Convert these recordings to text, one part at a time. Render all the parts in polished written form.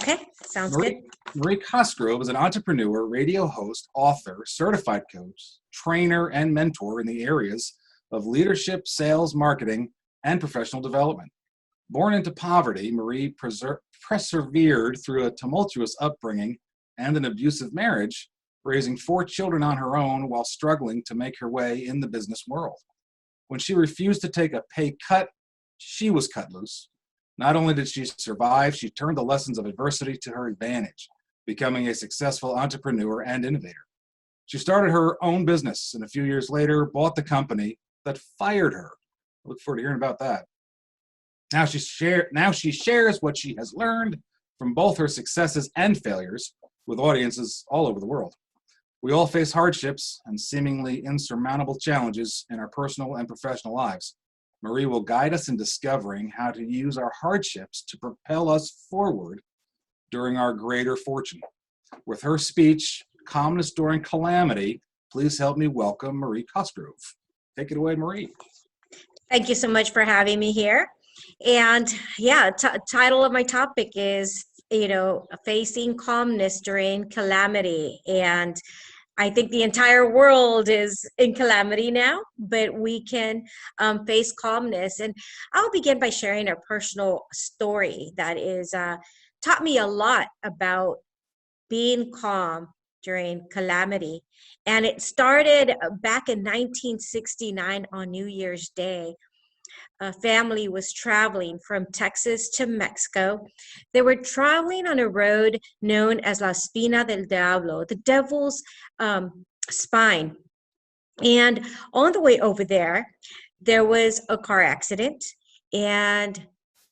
Okay, sounds good. Marie Cosgrove is an entrepreneur, radio host, author, certified coach, trainer, and mentor in the areas of leadership, sales, marketing, and professional development. Born into poverty, Marie persevered through a tumultuous upbringing and an abusive marriage, raising 4 children on her own while struggling to make her way in the business world. When she refused to take a pay cut, she was cut loose. Not only did she survive, she turned the lessons of adversity to her advantage, becoming a successful entrepreneur and innovator. She started her own business and a few years later bought the company that fired her. I look forward to hearing about that. Now she shares what she has learned from both her successes and failures with audiences all over the world. We all face hardships and seemingly insurmountable challenges in our personal and professional lives. Marie will guide us in discovering how to use our hardships to propel us forward during our greater fortune. With her speech, Calmness During Calamity, please help me welcome Marie Cosgrove. Take it away, Marie. Thank you so much for having me here. And yeah, title of my topic is, facing calmness during calamity. And I think the entire world is in calamity now, but we can face calmness. And I'll begin by sharing a personal story that is taught me a lot about being calm during calamity. And it started back in 1969 on New Year's Day. A family was traveling from Texas to Mexico. They were traveling on a road known as La Espina del Diablo, the devil's spine. And on the way over there was a car accident, and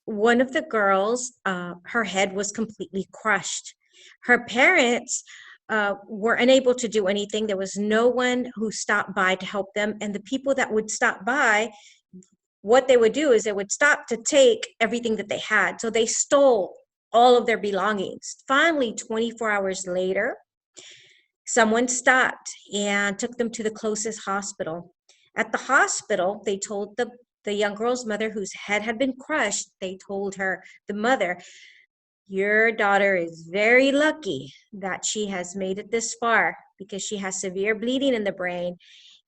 one of the girls, her head was completely crushed. Her parents were unable to do anything. There was no one who stopped by to help them, and the people that would stop by, what they would do is they would stop to take everything that they had. So they stole all of their belongings. Finally, 24 hours later, someone stopped and took them to the closest hospital. At the hospital, they told the young girl's mother, whose head had been crushed, they told her, the mother, your daughter is very lucky that she has made it this far because she has severe bleeding in the brain.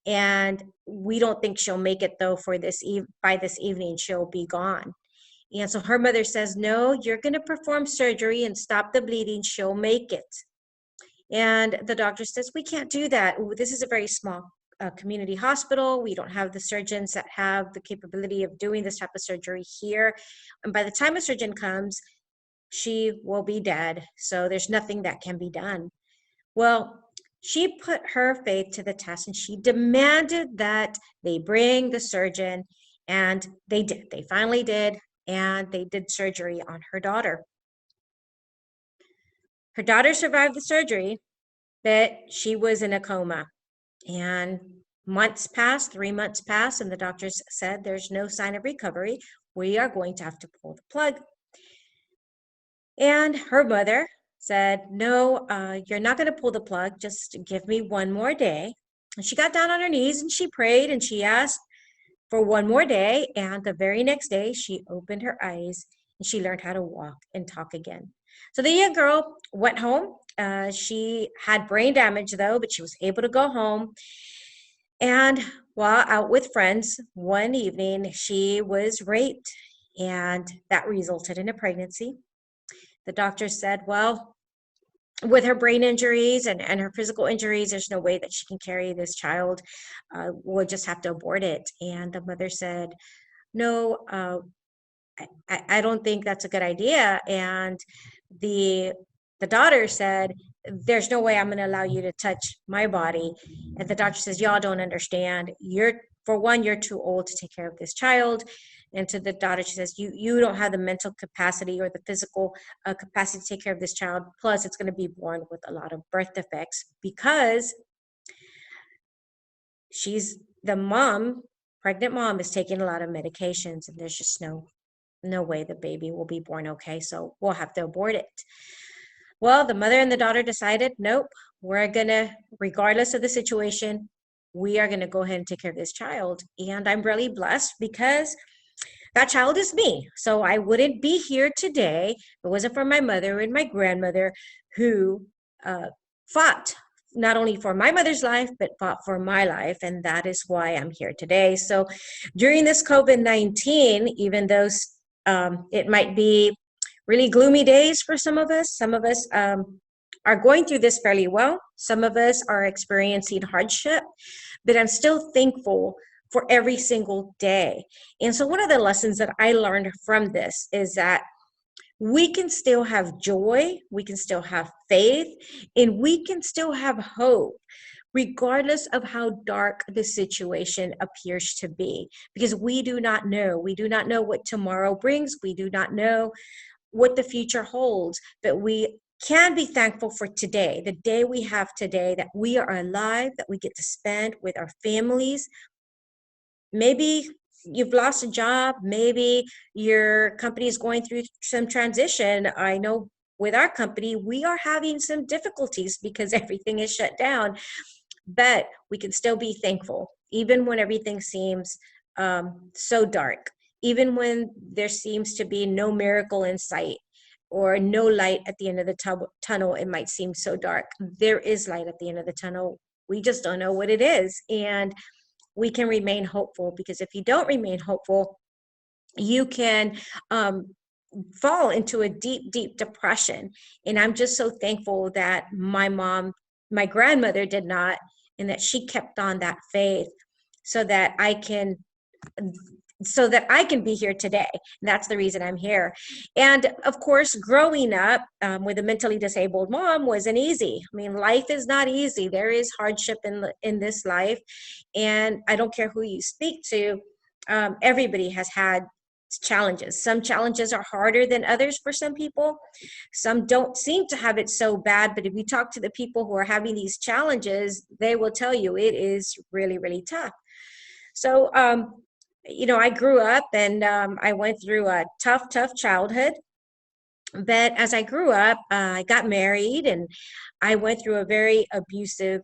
And we don't think she'll make it, though, by this evening, she'll be gone. And so her mother says, no, you're going to perform surgery and stop the bleeding. She'll make it. And the doctor says, we can't do that. This is a very small community hospital. We don't have the surgeons that have the capability of doing this type of surgery here. And by the time a surgeon comes, she will be dead. So there's nothing that can be done. Well, she put her faith to the test and she demanded that they bring the surgeon, and they did. They finally did, and they did surgery on her daughter. Her daughter survived the surgery, but she was in a coma. And months passed, 3 months passed, and the doctors said there's no sign of recovery. We are going to have to pull the plug. And her mother said, no, you're not going to pull the plug. Just give me one more day. And she got down on her knees and she prayed and she asked for one more day. And the very next day, she opened her eyes and she learned how to walk and talk again. So the young girl went home. She had brain damage, though, but she was able to go home. And while out with friends one evening, she was raped, and that resulted in a pregnancy. The doctor said, well, with her brain injuries and her physical injuries, there's no way that she can carry this child. We'll just have to abort it. And the mother said, no, I don't think that's a good idea. And the daughter said, there's no way I'm going to allow you to touch my body. And the doctor says, y'all don't understand. For one, you're too old to take care of this child. And to the daughter, she says, you don't have the mental capacity or the physical capacity to take care of this child. Plus, it's going to be born with a lot of birth defects because pregnant mom is taking a lot of medications, and there's just no way the baby will be born okay. So we'll have to abort it. Well, the mother and the daughter decided, nope, we're going to, regardless of the situation, we are going to go ahead and take care of this child. And I'm really blessed because that child is me. So I wouldn't be here today if it wasn't for my mother and my grandmother who fought not only for my mother's life, but fought for my life. And that is why I'm here today. So during this COVID-19, even though it might be really gloomy days for some of us are going through this fairly well. Some of us are experiencing hardship, but I'm still thankful for every single day. And so one of the lessons that I learned from this is that we can still have joy, we can still have faith, and we can still have hope, regardless of how dark the situation appears to be, because we do not know. We do not know what tomorrow brings. We do not know what the future holds, but we can be thankful for today, the day we have today, that we are alive, that we get to spend with our families. Maybe you've lost a job, maybe your company is going through some transition. I know with our company, we are having some difficulties because everything is shut down, but we can still be thankful, even when everything seems so dark, even when there seems to be no miracle in sight or no light at the end of the tunnel. It might seem so dark. There is light at the end of the tunnel. We just don't know what it is. And we can remain hopeful, because if you don't remain hopeful, you can fall into a deep, deep depression. And I'm just so thankful that my grandmother did not, and that she kept on that faith so that I can be here today. And that's the reason I'm here. And of course, growing up with a mentally disabled mom wasn't easy. I mean, life is not easy. There is hardship in this life. And I don't care who you speak to, everybody has had challenges. Some challenges are harder than others for some people. Some don't seem to have it so bad, but if you talk to the people who are having these challenges, they will tell you it is really, really tough. So, I grew up and I went through a tough childhood. But as I grew up, I got married and I went through a very abusive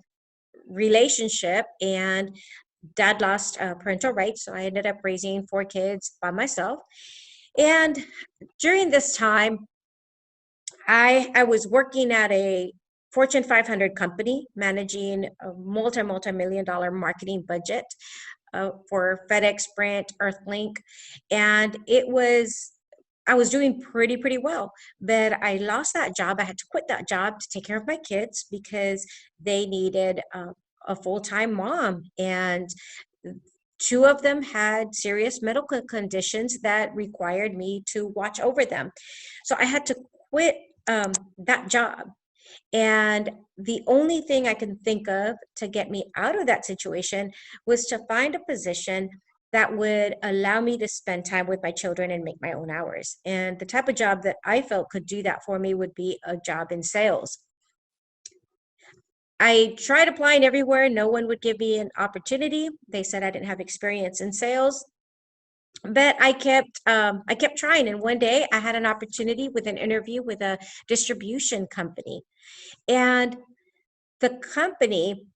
relationship, and dad lost parental rights. So I ended up raising 4 kids by myself. And during this time, I was working at a Fortune 500 company, managing a multi-million dollar marketing budget for FedEx, Sprint, Earthlink. And I was doing pretty well, but I lost that job. I had to quit that job to take care of my kids because they needed a full-time mom. And 2 of them had serious medical conditions that required me to watch over them. So I had to quit that job. And the only thing I can think of to get me out of that situation was to find a position that would allow me to spend time with my children and make my own hours. And the type of job that I felt could do that for me would be a job in sales. I tried applying everywhere. No one would give me an opportunity. They said I didn't have experience in sales. But I kept trying. And one day I had an opportunity with an interview with a distribution company. And the company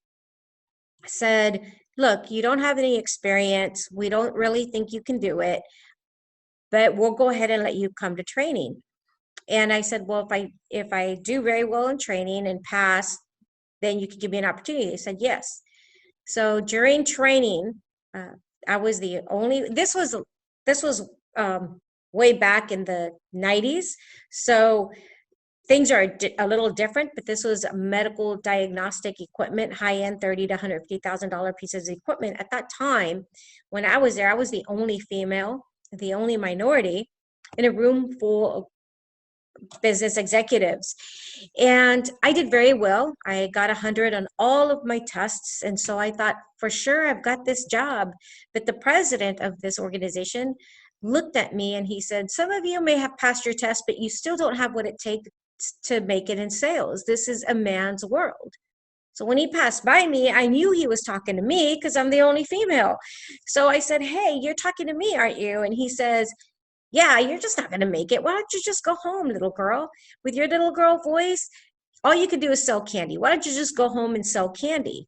said, look, you don't have any experience. We don't really think you can do it, but we'll go ahead and let you come to training. And I said, well, if I do very well in training and pass, then you could give me an opportunity. They said, yes. So during training, I was the only, this was way back in the 90s. So things are a little different, but this was medical diagnostic equipment, high-end $30,000 to $150,000 pieces of equipment. At that time, when I was there, I was the only female, the only minority in a room full of business executives. And I did very well. I got 100 on all of my tests. And so I thought, for sure, I've got this job. But the president of this organization looked at me and he said, some of you may have passed your test, but you still don't have what it takes to make it in sales. This is a man's world. So when he passed by me, I knew he was talking to me because I'm the only female. So I said, hey, you're talking to me, aren't you? And he says, yeah, you're just not going to make it. Why don't you just go home, little girl? With your little girl voice, all you could do is sell candy. Why don't you just go home and sell candy?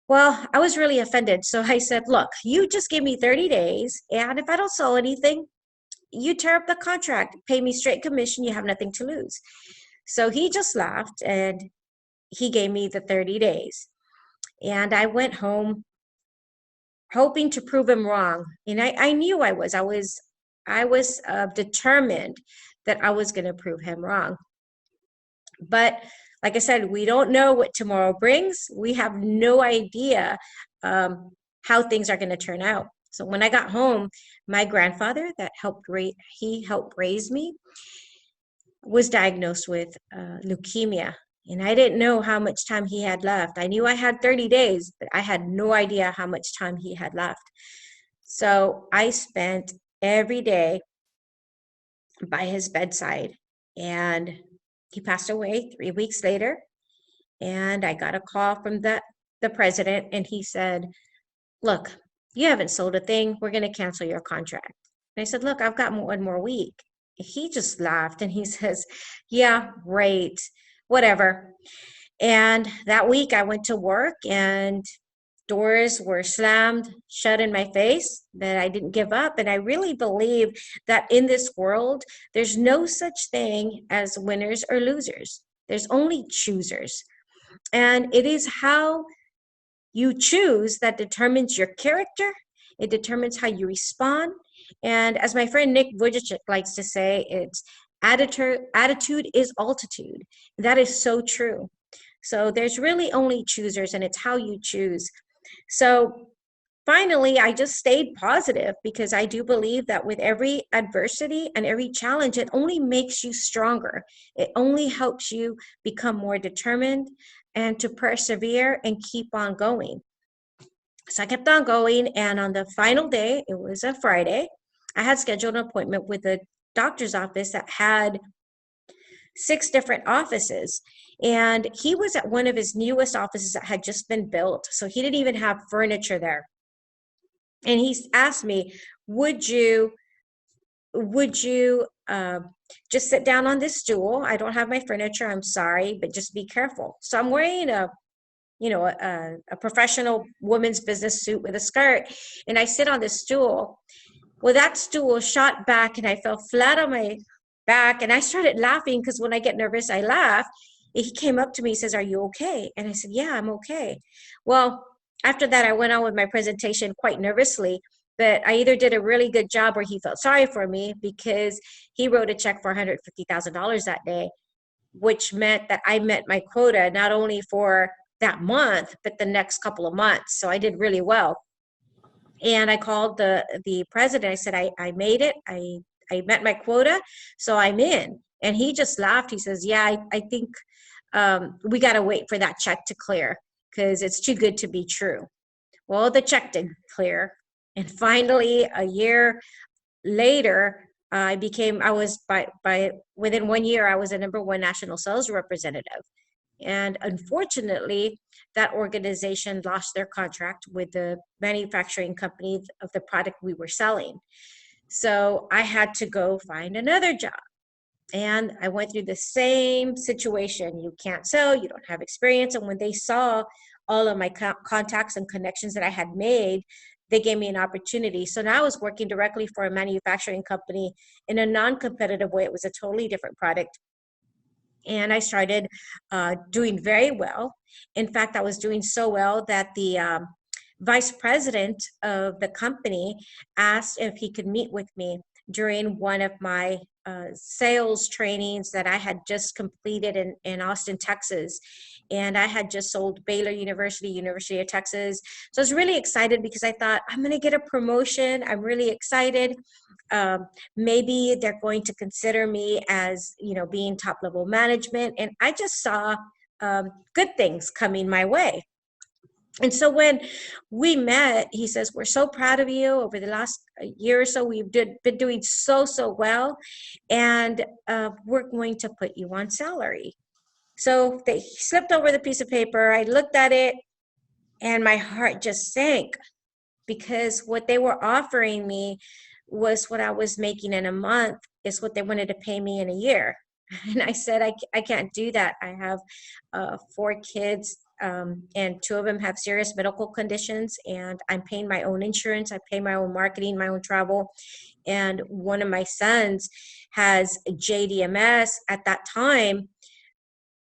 Well, I was really offended. So I said, look, you just give me 30 days. And if I don't sell anything, you tear up the contract, pay me straight commission. You have nothing to lose. So he just laughed and he gave me the 30 days. And I went home hoping to prove him wrong. And I knew I was determined that I was going to prove him wrong. But like I said, we don't know what tomorrow brings. We have no idea how things are going to turn out. So when I got home, my grandfather that he helped raise me was diagnosed with leukemia. And I didn't know how much time he had left. I knew I had 30 days, but I had no idea how much time he had left. So I spent every day by his bedside, and he passed away 3 weeks later. And I got a call from the president, and he said, look, you haven't sold a thing. We're going to cancel your contract. And I said, look, I've got one more week. He just laughed and he says, yeah, right, whatever. And that week I went to work and doors were slammed shut in my face, but I didn't give up. And I really believe that in this world, there's no such thing as winners or losers. There's only choosers. And it is how you choose that determines your character. It determines how you respond. And as my friend Nick Vujicic likes to say, it's attitude is altitude. That is so true. So there's really only choosers, and it's how you choose. So finally, I just stayed positive because I do believe that with every adversity and every challenge, it only makes you stronger. It only helps you become more determined and to persevere and keep on going. So I kept on going. And on the final day, it was a Friday, I had scheduled an appointment with a doctor's office that had 6 different offices. And he was at one of his newest offices that had just been built. So he didn't even have furniture there. And he asked me, would you just sit down on this stool? I don't have my furniture, I'm sorry, but just be careful. So I'm wearing a professional woman's business suit with a skirt, and I sit on this stool. Well, that stool shot back and I fell flat on my back, and I started laughing because when I get nervous, I laugh. He came up to me, he says, are you okay? And I said, yeah, I'm okay. Well, after that, I went on with my presentation quite nervously, but I either did a really good job or he felt sorry for me because he wrote a check for $150,000 that day, which meant that I met my quota not only for that month, but the next couple of months. So I did really well. And I called the president. I said, I made it. I met my quota, so I'm in. And he just laughed. He says, yeah, I think we got to wait for that check to clear because it's too good to be true. Well, the check did clear. And finally, a year later, I was by within 1 year, I was a #1 national sales representative. And unfortunately, that organization lost their contract with the manufacturing company of the product we were selling. So I had to go find another job. And I went through the same situation. You can't sell, you don't have experience. And when they saw all of my contacts and connections that I had made, they gave me an opportunity. So now I was working directly for a manufacturing company in a non-competitive way. It was a totally different product. And I started doing very well. In fact, I was doing so well that the vice president of the company asked if he could meet with me during one of my sales trainings that I had just completed in Austin, Texas. And I had just sold Baylor University, University of Texas. So I was really excited because I thought, I'm going to get a promotion. I'm really excited. Maybe they're going to consider me as, being top level management. And I just saw good things coming my way. And so when we met, he says, we're so proud of you. Over the last year or so, we've been doing so well. And we're going to put you on salary. So they slipped over the piece of paper. I looked at it and my heart just sank because what they were offering me was what I was making in a month is what they wanted to pay me in a year. And I said, I can't do that. I have 4 kids. and two of them have serious medical conditions, and I'm paying my own insurance. I pay my own marketing, my own travel. And one of my sons has JDMS. At that time,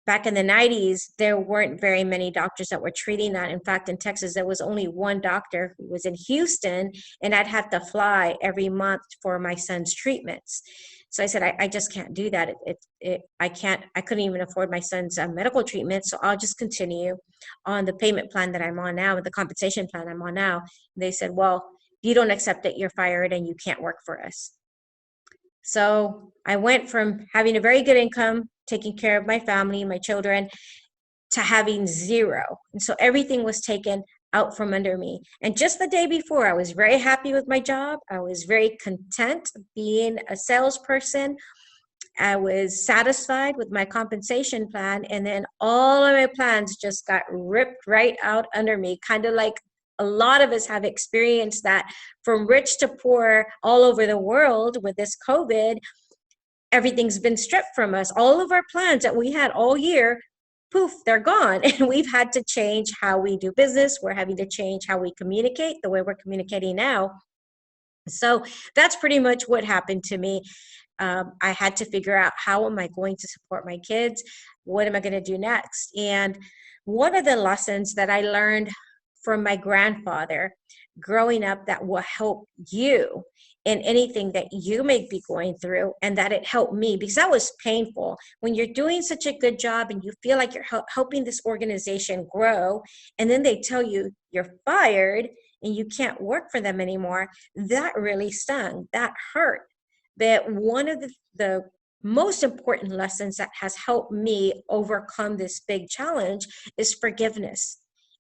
back in the 90s, there weren't very many doctors that were treating that. In fact, in Texas, there was only one doctor who was in Houston, and I'd have to fly every month for my son's treatments. So I said, I just can't do that. I couldn't even afford my son's medical treatment. So I'll just continue on the payment plan that I'm on now, the compensation plan I'm on now. And they said, well, if you don't accept it, you're fired and you can't work for us. So I went from having a very good income, taking care of my family, my children, to having zero. And so everything was taken out from under me. And just the day before, I was very happy with my job. I was very content being a salesperson. I was satisfied with my compensation plan. And then all of my plans just got ripped right out under me, kind of like a lot of us have experienced that from rich to poor all over the world with this COVID. Everything's been stripped from us. All of our plans that we had all year, poof, they're gone. And we've had to change how we do business. We're having to change how we communicate, the way we're communicating now. So that's pretty much what happened to me. I had to figure out, how am I going to support my kids? What am I going to do next? And one of the lessons that I learned from my grandfather growing up that will help you in anything that you may be going through, and that it helped me, because that was painful. When you're doing such a good job and you feel like you're helping this organization grow, and then they tell you you're fired and you can't work for them anymore, that really stung. That hurt. But one of the most important lessons that has helped me overcome this big challenge is forgiveness,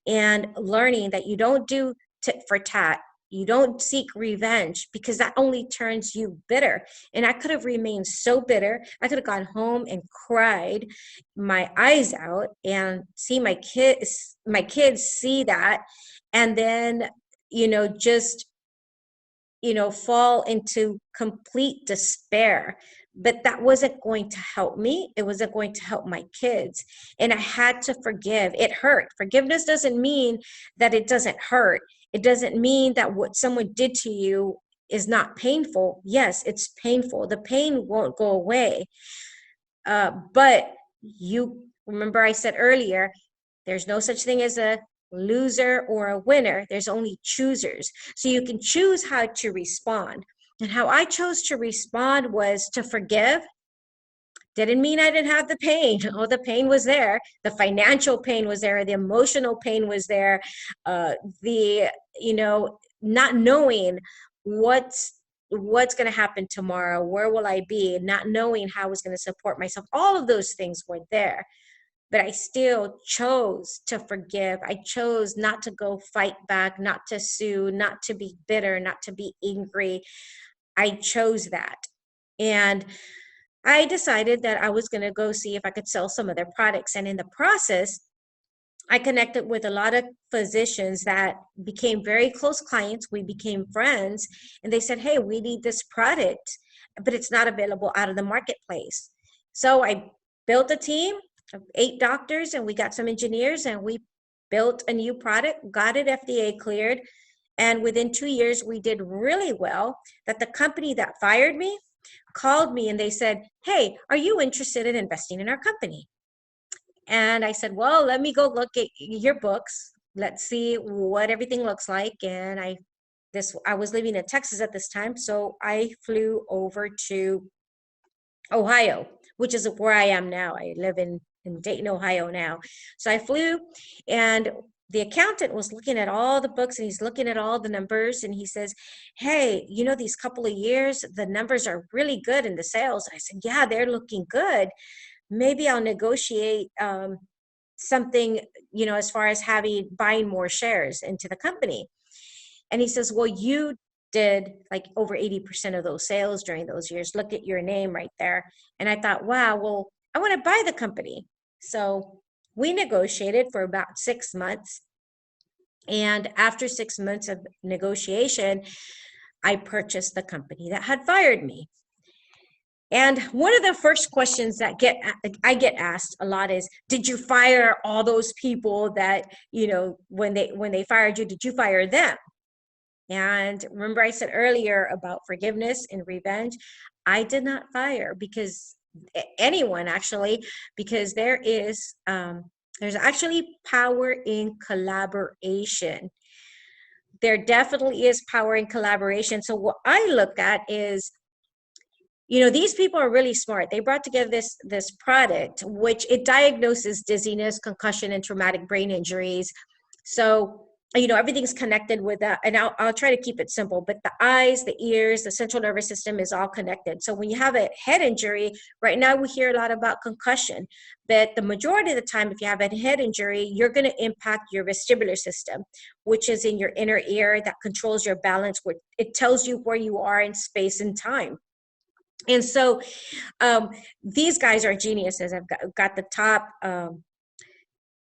and learning that you don't do tit for tat. You don't seek revenge, because that only turns you bitter. And I could have remained so bitter. I could have gone home and cried my eyes out and see my kids see that, and then, just, fall into complete despair. But that wasn't going to help me. It wasn't going to help my kids. And I had to forgive. It hurt. Forgiveness doesn't mean that it doesn't hurt. It doesn't mean that what someone did to you is not painful. Yes, it's painful. The pain won't go away. But you remember I said earlier, there's no such thing as a loser or a winner. There's only choosers. So you can choose how to respond. And how I chose to respond was to forgive. Didn't mean I didn't have the pain. Oh, the pain was there. The financial pain was there. The emotional pain was there. The, not knowing what's going to happen tomorrow. Where will I be? Not knowing how I was going to support myself. All of those things were there. But I still chose to forgive. I chose not to go fight back, not to sue, not to be bitter, not to be angry. I chose that. And I decided that I was going to go see if I could sell some of their products. And in the process, I connected with a lot of physicians that became very close clients. We became friends. And they said, hey, we need this product, but it's not available out of the marketplace. So I built a team of 8 doctors, and we got some engineers, and we built a new product, got it FDA cleared. And within 2 years, we did really well, that the company that fired me called me and they said, hey, are you interested in investing in our company? And I said, well, let me go look at your books. Let's see what everything looks like. And I was living in Texas at this time. So I flew over to Ohio, which is where I am now. I live in Dayton, Ohio now. So I flew, and the accountant was looking at all the books, and he's looking at all the numbers, and he says, hey, these couple of years, the numbers are really good in the sales. I said, yeah, they're looking good. Maybe I'll negotiate something, as far as buying more shares into the company. And he says, well, you did like over 80% of those sales during those years. Look at your name right there. And I thought, wow, well, I want to buy the company. So we negotiated for about 6 months. And after 6 months of negotiation, I purchased the company that had fired me. And one of the first questions that I get asked a lot is, did you fire all those people that, when they fired you, did you fire them? And remember I said earlier about forgiveness and revenge. I did not fire because anyone actually, because there's actually power in collaboration. There definitely is power in collaboration. So what I look at is, these people are really smart. They brought together this product, which it diagnoses dizziness, concussion, and traumatic brain injuries. So, everything's connected with that. And I'll try to keep it simple, but the eyes, the ears, the central nervous system is all connected. So when you have a head injury, right now we hear a lot about concussion, but the majority of the time, if you have a head injury, you're going to impact your vestibular system, which is in your inner ear that controls your balance, where it tells you where you are in space and time. And so these guys are geniuses. I've got the top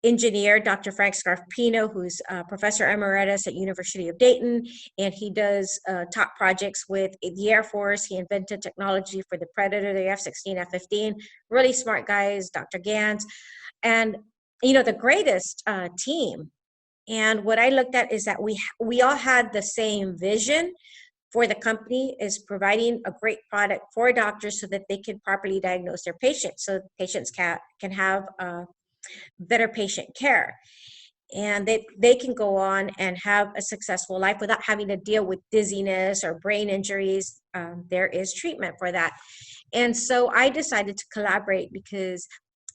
engineer, Dr. Frank Scarpino, who's professor emeritus at University of Dayton, and he does top projects with the Air Force. He invented technology for the Predator, the F-16, F-15. Really smart guys, Dr. Gans, and the greatest team. And what I looked at is that we all had the same vision for the company, is providing a great product for doctors so that they can properly diagnose their patients, so patients can have better patient care, and they can go on and have a successful life without having to deal with dizziness or brain injuries. There is treatment for that. And so I decided to collaborate because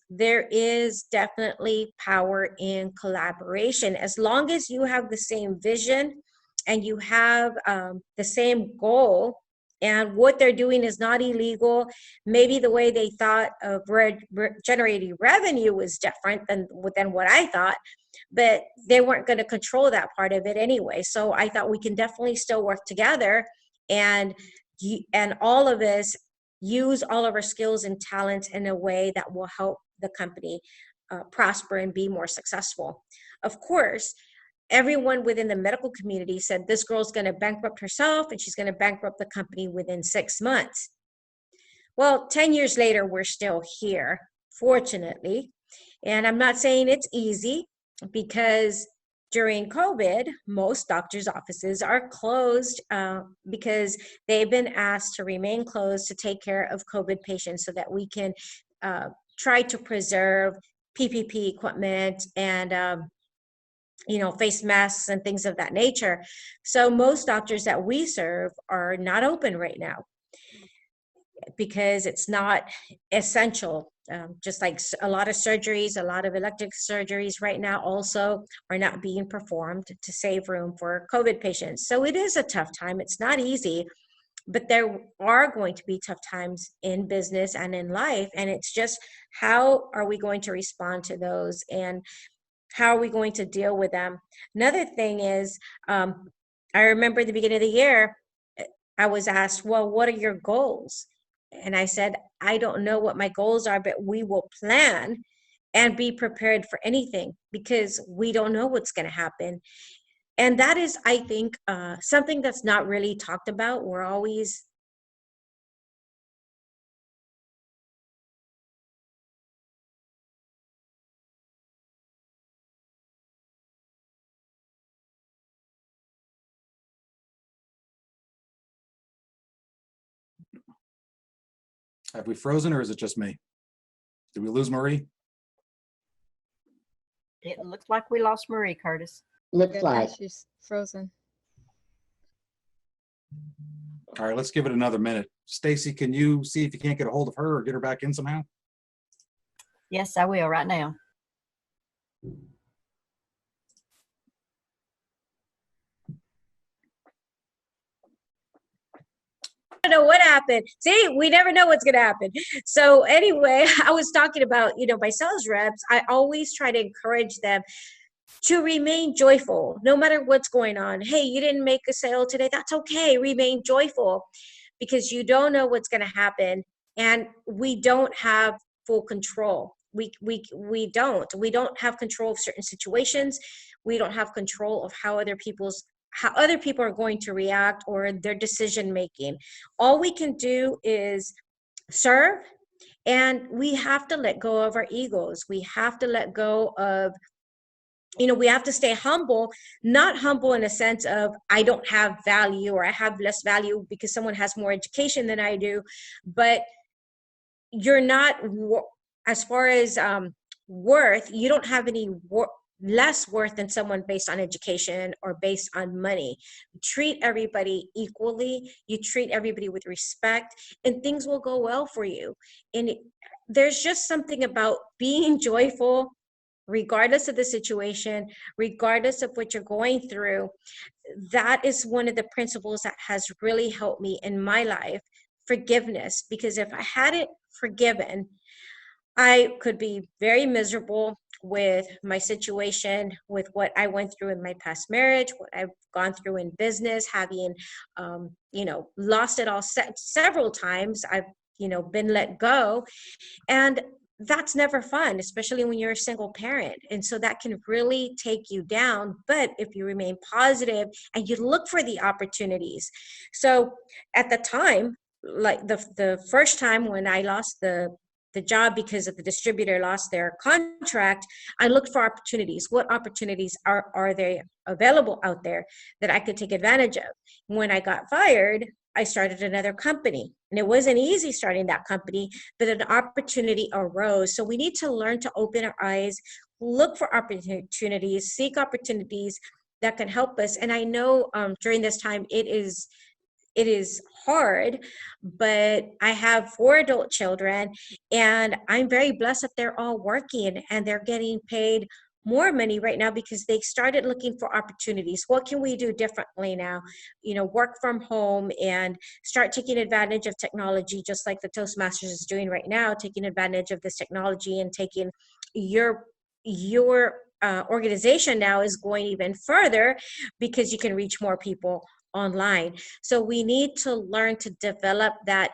there is definitely power in collaboration. As long as you have the same vision and you have the same goal, and what they're doing is not illegal. Maybe the way they thought of generating revenue was different than what I thought, but they weren't going to control that part of it anyway. So I thought we can definitely still work together, and all of us use all of our skills and talents in a way that will help the company prosper and be more successful. Of course, everyone within the medical community said this girl's going to bankrupt herself and she's going to bankrupt the company within 6 months. Well, 10 years later, we're still here, fortunately. And I'm not saying it's easy, because during COVID, most doctors' offices are closed because they've been asked to remain closed to take care of COVID patients, so that we can try to preserve PPE equipment and face masks and things of that nature. So most doctors that we serve are not open right now because it's not essential. Just like a lot of surgeries, a lot of elective surgeries right now also are not being performed to save room for COVID patients. So it is a tough time. It's not easy, but there are going to be tough times in business and in life. And it's just, how are we going to respond to those? And how are we going to deal with them? Another thing is, I remember at the beginning of the year, I was asked, well, what are your goals? And I said, I don't know what my goals are, but we will plan and be prepared for anything, because we don't know what's going to happen. And that is, I think, something that's not really talked about. We're always Have we frozen, or is it just me? Did we lose Marie? It looks like we lost Marie, Curtis. Looks like. She's frozen. All right, let's give it another minute. Stacy, can you see if you can't get a hold of her or get her back in somehow? Yes, I will right now. don't know what happened. See, we never know what's going to happen. So anyway, I was talking about, my sales reps. I always try to encourage them to remain joyful, no matter what's going on. Hey, you didn't make a sale today. That's okay. Remain joyful, because you don't know what's going to happen. And we don't have full control. We don't have control of certain situations. We don't have control of how other people are going to react, or their decision making. All we can do is serve. And we have to let go of our egos. We have to let go of, we have to stay humble, not humble in a sense of I don't have value or I have less value because someone has more education than I do, but you're not, as far as worth, you don't have any less worth than someone based on education or based on money. Treat everybody equally. You treat everybody with respect, and things will go well for you. And there's just something about being joyful, regardless of the situation, regardless of what you're going through. That is one of the principles that has really helped me in my life. Forgiveness, because if I hadn't forgiven, I could be very miserable with my situation, with what I went through in my past marriage, what I've gone through in business, having, lost it all several times. I've, been let go. And that's never fun, especially when you're a single parent. And so that can really take you down. But if you remain positive and you look for the opportunities. So at the time, like the first time when I lost the job because of the distributor lost their contract, I looked for opportunities. What opportunities are there available out there that I could take advantage of? When I got fired, I started another company, and it wasn't easy starting that company, but an opportunity arose. So we need to learn to open our eyes, look for opportunities, seek opportunities that can help us. And I know during this time it is hard, but I have 4 adult children, and I'm very blessed that they're all working and they're getting paid more money right now because they started looking for opportunities. What can we do differently now? Work from home and start taking advantage of technology, just like the Toastmasters is doing right now, taking advantage of this technology and taking your organization now is going even further because you can reach more people online. So we need to learn to develop that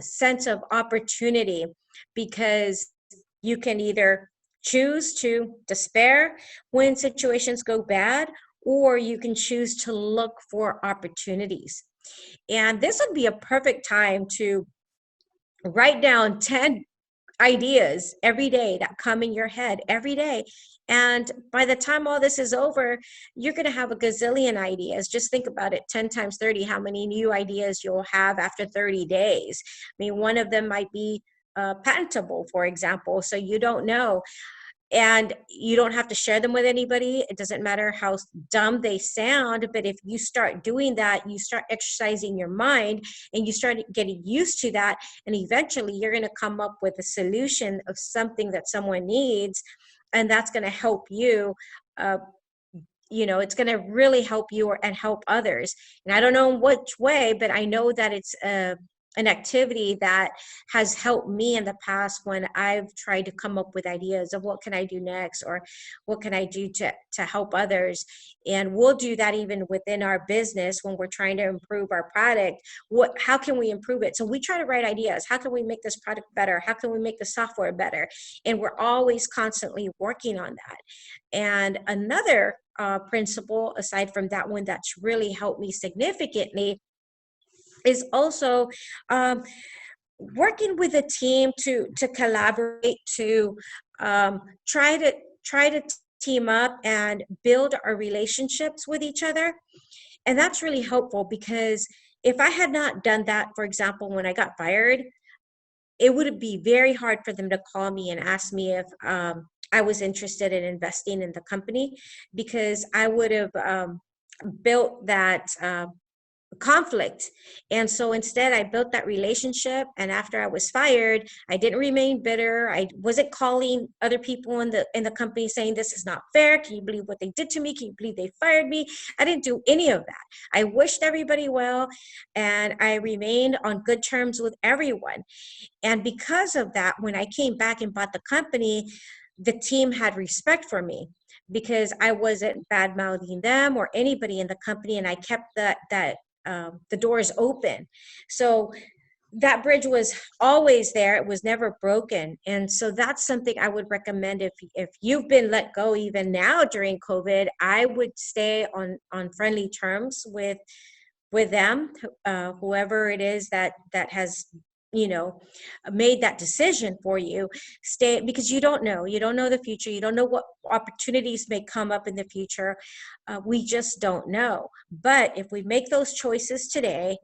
sense of opportunity, because you can either choose to despair when situations go bad, or you can choose to look for opportunities. And this would be a perfect time to write down 10 ideas every day that come in your head every day. And by the time all this is over, you're going to have a gazillion ideas. Just think about it, 10 times 30, how many new ideas you'll have after 30 days. I mean, one of them might be patentable, for example, so you don't know. And you don't have to share them with anybody. It doesn't matter how dumb they sound, but if you start doing that, you start exercising your mind and you start getting used to that, and eventually you're going to come up with a solution of something that someone needs, and that's going to help you. It's going to really help you and help others. And I don't know in which way, but I know that it's an activity that has helped me in the past when I've tried to come up with ideas of what can I do next, or what can I do to help others. And we'll do that even within our business when we're trying to improve our product. How can we improve it? So we try to write ideas. How can we make this product better? How can we make the software better? And we're always constantly working on that. And another principle, aside from that one, that's really helped me significantly is also working with a team to collaborate, to try to team up and build our relationships with each other. And that's really helpful, because if I had not done that, for example, when I got fired, it would be very hard for them to call me and ask me if I was interested in investing in the company, because I would have built that conflict. And so instead I built that relationship, and after I was fired, I didn't remain bitter. I wasn't calling other people in the company saying, this is not fair, can you believe what they did to me, can you believe they fired me? I didn't do any of that. I wished everybody well, and I remained on good terms with everyone. And because of that, when I came back and bought the company, the team had respect for me, because I wasn't bad mouthing them or anybody in the company, and I kept the doors open. So that bridge was always there. It was never broken. And so that's something I would recommend. If you've been let go, even now during COVID, I would stay on friendly terms with them, whoever it is that has made that decision for you. Stay, because you don't know the future. You don't know what opportunities may come up in the future. We just don't know. But if we make those choices today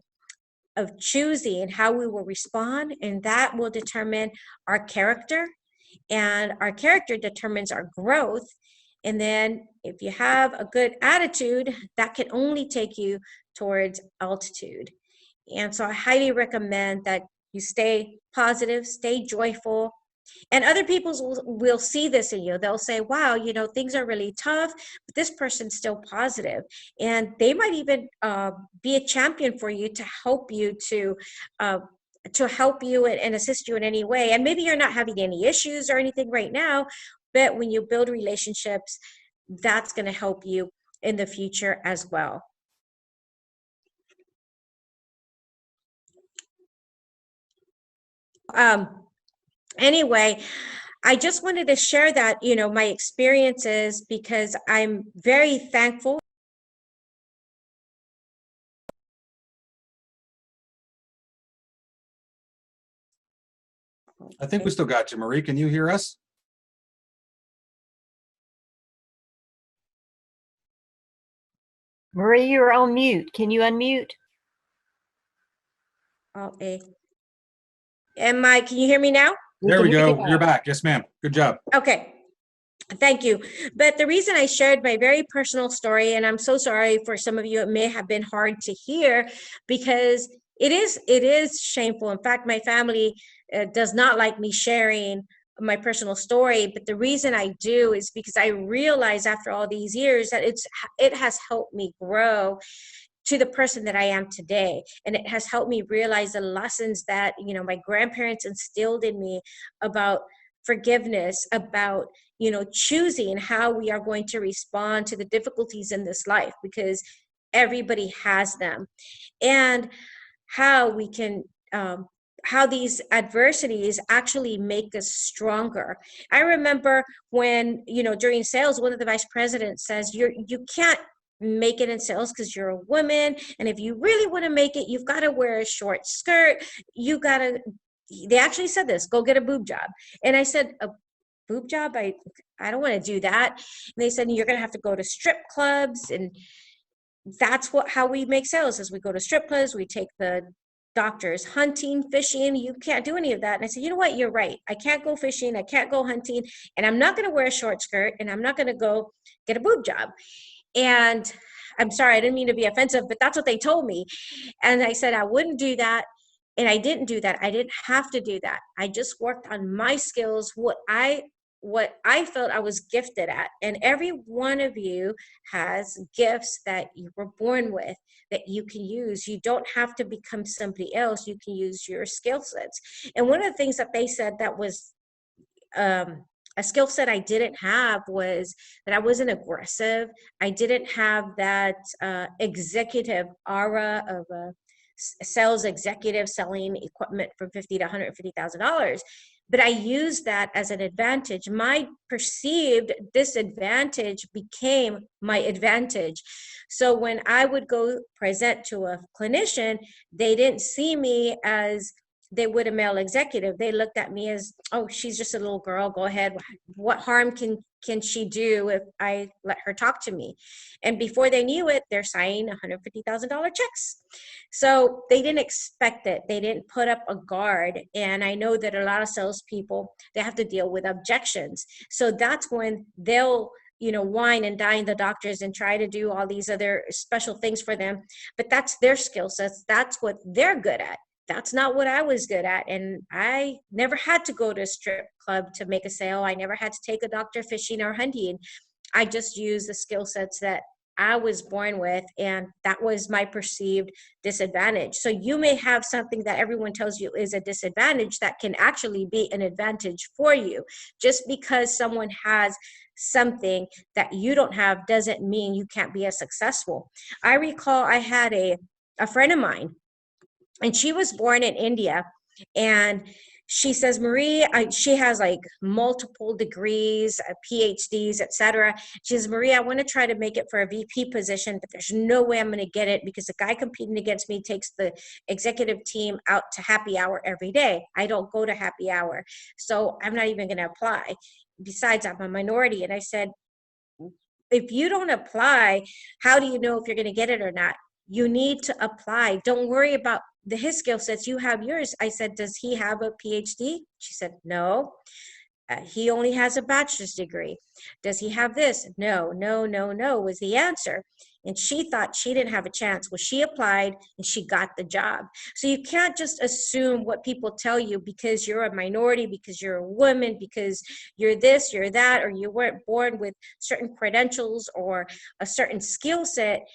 of choosing how we will respond, and that will determine our character, and our character determines our growth. And then if you have a good attitude, that can only take you towards altitude. And so I highly recommend that you stay positive, stay joyful, and other people will see this in you. They'll say, wow, things are really tough, but this person's still positive. And they might even be a champion for you to help you and assist you in any way. And maybe you're not having any issues or anything right now, but when you build relationships, that's going to help you in the future as well. Anyway, I just wanted to share that, my experiences, because I'm very thankful. I think we still got you, Marie. Can you hear us? Marie, you're on mute. Can you unmute? Okay. Can you hear me now? There we go. You're back. Yes, ma'am. Good job. Okay. Thank you. But the reason I shared my very personal story, and I'm so sorry for some of you, it may have been hard to hear, because it is shameful. In fact, my family does not like me sharing my personal story. But the reason I do is because I realize after all these years that it has helped me grow to the person that I am today. And it has helped me realize the lessons that, my grandparents instilled in me about forgiveness, about, choosing how we are going to respond to the difficulties in this life, because everybody has them, and how we can, how these adversities actually make us stronger. I remember when, during sales, one of the vice presidents says, you can't make it in sales because you're a woman, and if you really want to make it, you've got to wear a short skirt. They actually said this, go get a boob job. And I said, a boob job? I don't want to do that. And they said, you're going to have to go to strip clubs. And that's how we make sales, is we go to strip clubs, we take the doctors hunting, fishing. You can't do any of that. And I said, you know what, you're right. I can't go fishing, I can't go hunting, and I'm not going to wear a short skirt, and I'm not going to go get a boob job. And I'm sorry, I didn't mean to be offensive, but that's what they told me. And I said I wouldn't do that. And I didn't do that. I didn't have to do that. I just worked on my skills, what I felt I was gifted at. And every one of you has gifts that you were born with that you can use. You don't have to become somebody else. You can use your skill sets. And one of the things that they said that was a skill set I didn't have was that I wasn't aggressive. I didn't have that executive aura of a sales executive selling equipment from $50,000 to $150,000. But I used that as an advantage. My perceived disadvantage became my advantage. So when I would go present to a clinician, they didn't see me as they would a male executive. They looked at me as, oh, she's just a little girl, go ahead. What harm can she do if I let her talk to me? And before they knew it, they're signing $150,000 checks. So they didn't expect it. They didn't put up a guard. And I know that a lot of salespeople, they have to deal with objections. So that's when they'll wine and dine the doctors and try to do all these other special things for them. But that's their skill sets. That's what they're good at. That's not what I was good at. And I never had to go to a strip club to make a sale. I never had to take a doctor fishing or hunting. I just used the skill sets that I was born with, and that was my perceived disadvantage. So you may have something that everyone tells you is a disadvantage that can actually be an advantage for you. Just because someone has something that you don't have doesn't mean you can't be as successful. I recall I had a friend of mine, and she was born in India, and she says, Marie, she has like multiple degrees, PhDs, etc. She says, Marie, I want to try to make it for a VP position, but there's no way I'm going to get it because the guy competing against me takes the executive team out to happy hour every day. I don't go to happy hour, so I'm not even going to apply. Besides, I'm a minority. And I said, if you don't apply, how do you know if you're going to get it or not? You need to apply. Don't worry about his skill sets. You have yours. I said, does he have a PhD? She said, no. He only has a bachelor's degree. Does he have this? No, no, no, no was the answer. And she thought she didn't have a chance. Well, she applied and she got the job. So you can't just assume what people tell you because you're a minority, because you're a woman, because you're this, you're that, or you weren't born with certain credentials or a certain skill set.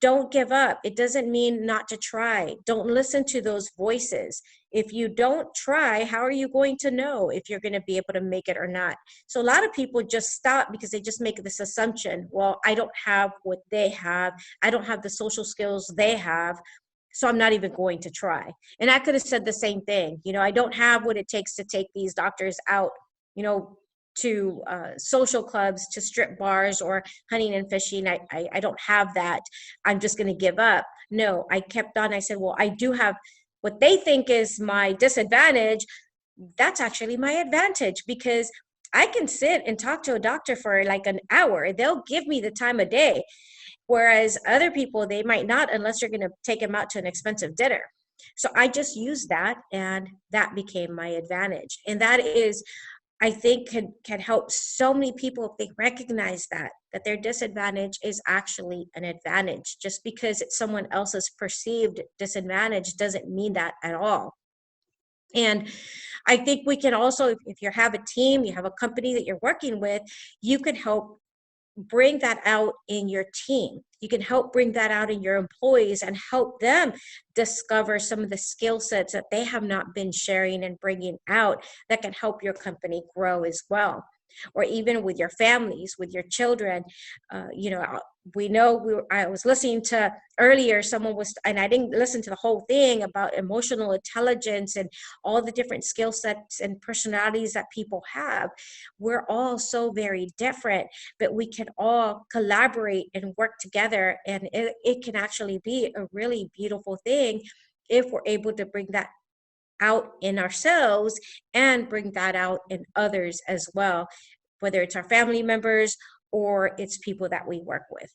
Don't give up. It doesn't mean not to try. Don't listen to those voices. If you don't try, how are you going to know if you're going to be able to make it or not? So a lot of people just stop because they just make this assumption. Well, I don't have what they have. I don't have the social skills they have. So I'm not even going to try. And I could have said the same thing. I don't have what it takes to take these doctors out, to social clubs, to strip bars or hunting and fishing. I don't have that. I'm just going to give up. No, I kept on. I said, well, I do have what they think is my disadvantage. That's actually my advantage because I can sit and talk to a doctor for like an hour. They'll give me the time of day. Whereas other people, they might not unless you're going to take them out to an expensive dinner. So I just used that and that became my advantage. And that is, I think can help so many people if they recognize that their disadvantage is actually an advantage. Just because it's someone else's perceived disadvantage doesn't mean that at all. And I think we can also, if you have a team, you have a company that you're working with, you can help bring that out in your team. You can help bring that out in your employees and help them discover some of the skill sets that they have not been sharing and bringing out that can help your company grow as well. Or even with your families, with your children. I was listening to earlier, someone was, and I didn't listen to the whole thing about emotional intelligence and all the different skill sets and personalities that people have. We're all so very different, but we can all collaborate and work together. And it can actually be a really beautiful thing if we're able to bring that out in ourselves and bring that out in others as well, whether it's our family members or it's people that we work with.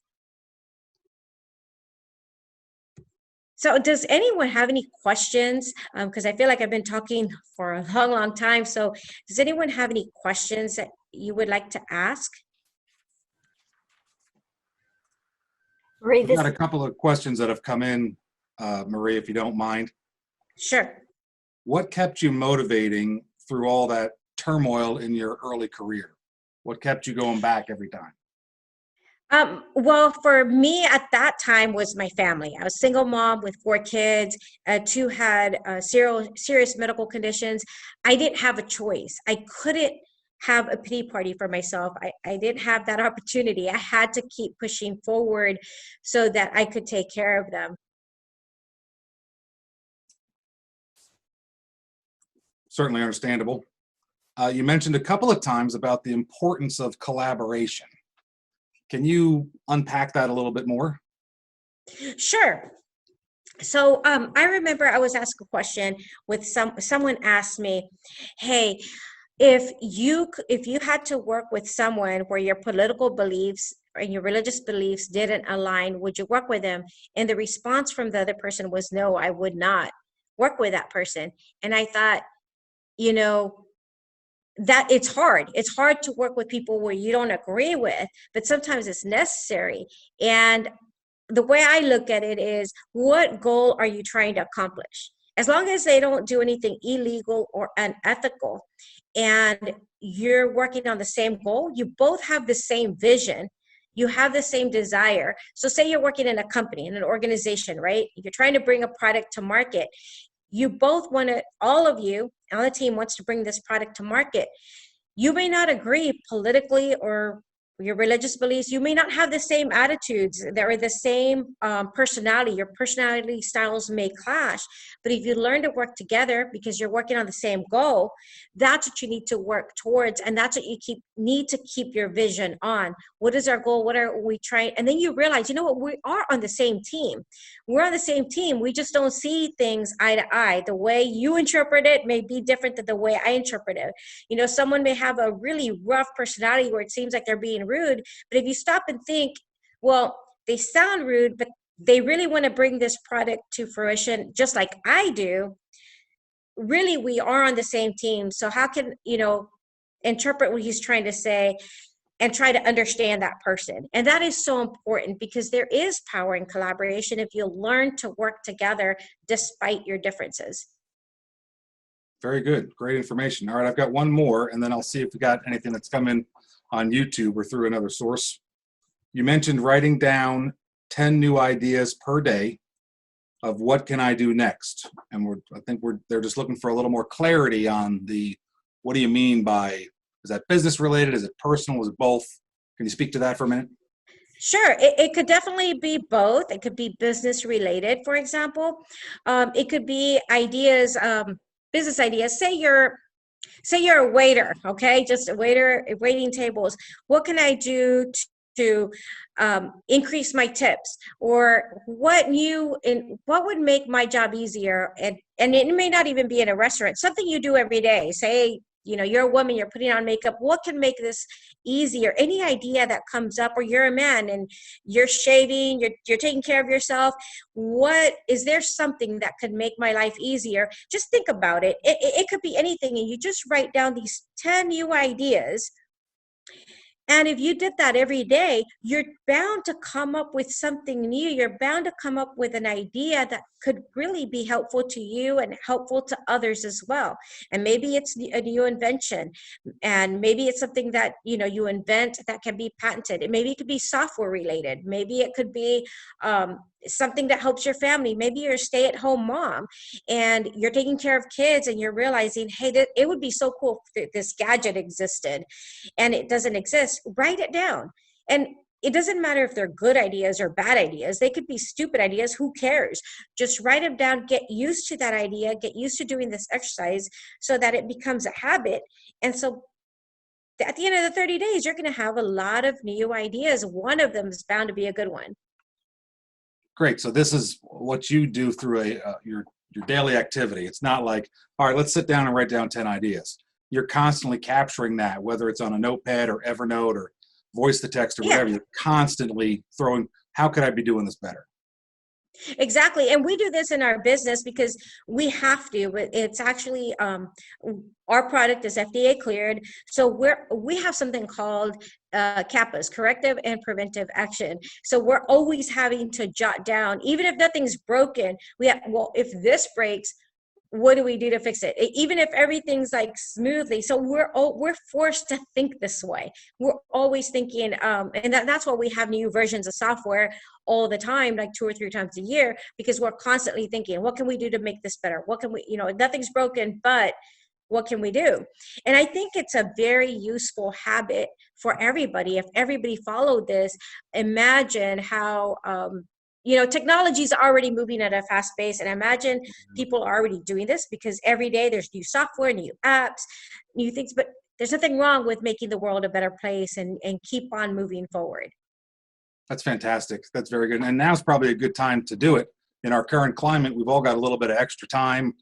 So does anyone have any questions? Because I feel like I've been talking for a long, long time. So does anyone have any questions that you would like to ask? Marie, We've got a couple of questions that have come in, Marie, if you don't mind. Sure. What kept you motivating through all that turmoil in your early career? What kept you going back every time? Well, for me at that time was my family. I was a single mom with 4 kids. 2 had serious medical conditions. I didn't have a choice. I couldn't have a pity party for myself. I didn't have that opportunity. I had to keep pushing forward so that I could take care of them. Certainly understandable. You mentioned a couple of times about the importance of collaboration. Can you unpack that a little bit more? Sure. So I remember I was asked a question with someone asked me, hey, if you had to work with someone where your political beliefs and your religious beliefs didn't align, would you work with them? And the response from the other person was, no, I would not work with that person. And I thought, that it's hard to work with people where you don't agree with, but sometimes it's necessary. And the way I look at it is, what goal are you trying to accomplish? As long as they don't do anything illegal or unethical and you're working on the same goal, you both have the same vision, you have the same desire. So say you're working in a company, in an organization, right? You're trying to bring a product to market. You both want to, all of you on the team wants to bring this product to market. You may not agree politically or your religious beliefs, you may not have the same attitudes, there are the same personality, your personality styles may clash, but if you learn to work together because you're working on the same goal, that's what you need to work towards, and that's what you need to keep your vision on. What is our goal? What are we trying? And then you realize, you know what, we are on the same team. We're on the same team. We just don't see things eye to eye. The way you interpret it may be different than the way I interpret it. You know, someone may have a really rough personality where it seems like they're being rude, but if you stop and think, well, they sound rude, but they really want to bring this product to fruition just like I do. Really, we are on the same team. So how can, you know, interpret what he's trying to say and try to understand that person? And that is so important, because there is power in collaboration if you learn to work together despite your differences. Very good. Great information. All right, I've got one more, and then I'll see if we got anything that's come in on YouTube or through another source. You mentioned writing down 10 new ideas per day of what can I do next. And they're just looking for a little more clarity on what do you mean by, is that business related? Is it personal? Is it both? Can you speak to that for a minute? Sure, it could definitely be both. It could be business related, for example. It could be ideas, business ideas. Say you're a waiter, okay? Just a waiter waiting tables. What can I do to increase my tips? Or what would make my job easier? And it may not even be in a restaurant, something you do every day. Say, you know, you're a woman, you're putting on makeup. What can make this easier? Any idea that comes up, or you're a man and you're shaving, you're taking care of yourself. Is there something that could make my life easier? Just think about it. It could be anything. And you just write down these 10 new ideas. And if you did that every day, you're bound to come up with something new. You're bound to come up with an idea that could really be helpful to you and helpful to others as well. And maybe it's a new invention, and maybe it's something that, you know, you invent that can be patented. And maybe it could be software related. Maybe it could be something that helps your family. Maybe you're a stay-at-home mom and you're taking care of kids, and you're realizing, hey, it would be so cool if this gadget existed, and it doesn't exist. Write it down. And it doesn't matter if they're good ideas or bad ideas. They could be stupid ideas. Who cares? Just write them down. Get used to that idea. Get used to doing this exercise so that it becomes a habit. And so at the end of the 30 days, you're going to have a lot of new ideas. One of them is bound to be a good one. Great. So this is what you do through your daily activity. It's not like, all right, let's sit down and write down 10 ideas. You're constantly capturing that, whether it's on a notepad or Evernote or voice to text or whatever. You're constantly throwing, how could I be doing this better? Exactly. And we do this in our business because we have to. It's actually, our product is FDA cleared. So we have something called CAPAs, corrective and preventive action. So we're always having to jot down, even if nothing's broken, if this breaks, what do we do to fix it? Even if everything's like smoothly. So we're forced to think this way. We're always thinking, and that's why we have new versions of software all the time, like 2 or 3 times a year, because we're constantly thinking, what can we do to make this better? What can we, nothing's broken, but what can we do? And I think it's a very useful habit for everybody. If everybody followed this, imagine how, technology is already moving at a fast pace, and I imagine people are already doing this because every day there's new software, new apps, new things, but there's nothing wrong with making the world a better place and keep on moving forward. That's fantastic. That's very good. And now's probably a good time to do it. In our current climate, we've all got a little bit of extra time.